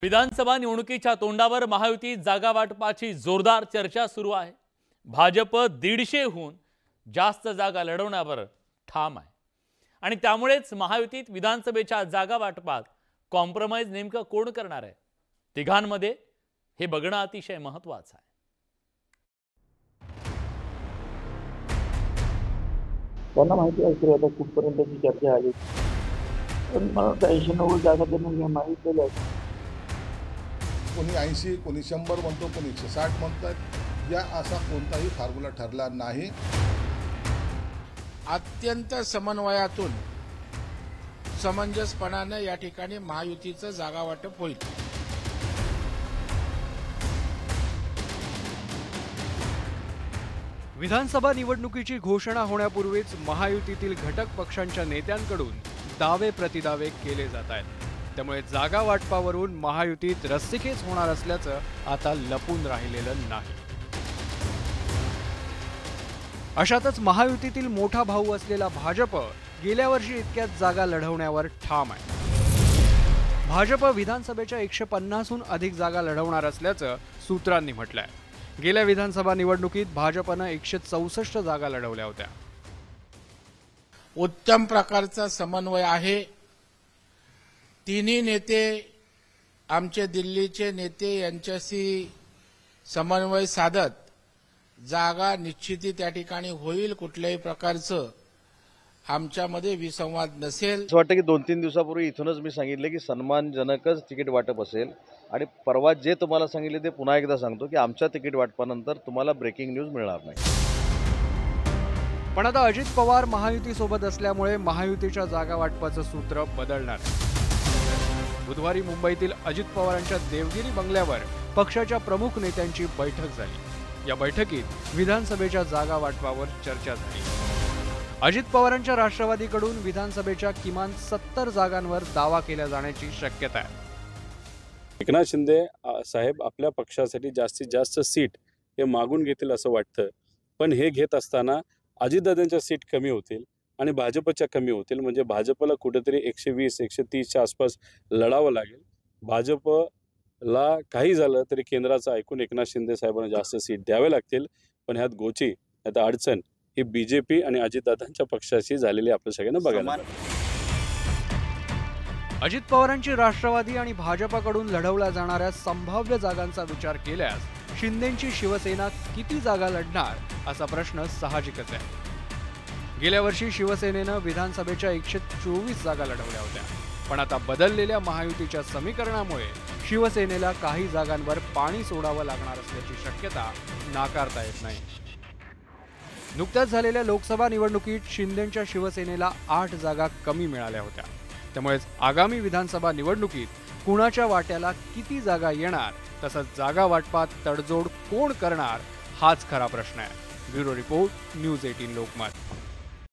विधानसभा निवडणुकीच्या तोंडावर महायुती जागा वाटपाची जोरदार चर्चा सुरू आहे। भाजप 150हून जास्त जागा लढवण्यावर ठाम आहे आणि त्यामुळेच महायुतीत विधानसभेच्या जागा वाटपात कॉम्प्रोमाइज नेमकं कोण करणार आहे, तिघांमध्ये हे बघणं अतिशय महत्त्वाचं आहे। त्यांना माहिती आहे आता कुठपर्यंतची चर्चा आली, पण मला 80-90 जागा त्यांना माहिती आहे। कोणी 80, कोणी 100 म्हणतो, कोणी 160 म्हणतात। या असा कोणताही फॉर्म्युला ठरला नाही। अत्यंत समन्वयातून समंजसपणाने या ठिकाणी महायुतीचं जागा वाटप होईल। विधानसभा निवडणुकीची घोषणा होण्यापूर्वीच महायुतीतील घटक पक्षांच्या नेत्यांकडून दावे प्रतिदावे केले जात आहेत। त्यामुळे जागा वाटपावरून महायुतीत रस्सीखेच होणार असल्याचं आता लपून राहिलेलं नाही। अशातच महायुतीतील मोठा भाऊ असलेला भाजप गेल्या वर्षी इतक्याच जागा लढवण्यावर ठाम आहे। भाजप विधानसभेच्या 150हून अधिक जागा लढवणार असल्याचं सूत्रांनी म्हटलंय। गेल्या विधानसभा निवडणुकीत भाजपनं 164 जागा लढवल्या होत्या। उत्तम प्रकारचा समन्वय आहे। तिन्ही नेते, आमचे दिल्लीचे नेते यांच्याशी समन्वय साधत जागा निश्चिती त्या ठिकाणी होईल। कुठल्याही प्रकारचं आमच्यामध्ये विसंवाद नसेल। असं वाटतं की 2-3 दिवसापूर्वी इथूनच मी सांगितलं की सन्मानजनकच तिकीट वाटप असेल आणि परवा जे तुम्हाला सांगितले ते पुन्हा एकदा सांगतो की आमच्या तिकीट वाटपानंतर तुम्हाला ब्रेकिंग न्यूज मिळणार नाही। पण आता अजित पवार महायुतीसोबत असल्यामुळे महायुतीच्या जागा वाटपाचं सूत्र बदलणार आहे। बुधवारी मुंबईतील अजित पवारांच्या देवगिरी बंगल्यावर पक्षाच्या प्रमुख नेत्यांची बैठक झाली। या बैठकीत विधानसभेच्या जागा वाटपावर चर्चा झाली। अजित पवारांच्या राष्ट्रवादीकडून विधानसभेच्या किमान 70 जागांवर दावा केला जाण्याची शक्यता आहे। एकनाथ शिंदे साहेब आपल्या पक्षासाठी जास्तीत जास्त सीट हे मागून घेतील असं वाटतं, पण हे घेत असताना अजितदादांच्या सीट कमी होतील आणि भाजपच्या कमी होतील। म्हणजे भाजपला कुठेतरी 120-130च्या आसपास लढावं लागेल। भाजपला काही झालं तरी केंद्राचं ऐकून एकनाथ शिंदे साहेबांना जास्त सीट द्यावे लागतील। पण ह्यात गोची ह्यात अडचण ही बीजेपी आणि अजितदादांच्या पक्षाशी झालेली आपल्या सगळ्यांना बघायला मिळते। अजित पवारांची राष्ट्रवादी आणि भाजपकडून लढवल्या जाणाऱ्या संभाव्य जागांचा विचार केल्यास शिंदेंची शिवसेना किती जागा लढणार असा प्रश्न साहजिकच आहे। गेल्या वर्षी शिवसेनेनं विधानसभेच्या 124 जागा लढवल्या होत्या, पण आता बदललेल्या महायुतीच्या समीकरणामुळे शिवसेनेला काही जागांवर पाणी सोडावं लागणार असल्याची शक्यता नाकारता येत नाही। नुकत्याच झालेल्या लोकसभा निवडणुकीत शिंदेंच्या शिवसेनेला 8 जागा कमी मिळाल्या होत्या। त्यामुळे आगामी विधानसभा निवडणुकीत कुणाच्या वाट्याला किती जागा येणार, तसंच जागा वाटपात तडजोड कोण करणार हाच खरा प्रश्न आहे। Bureau report, news 18 Lokmat.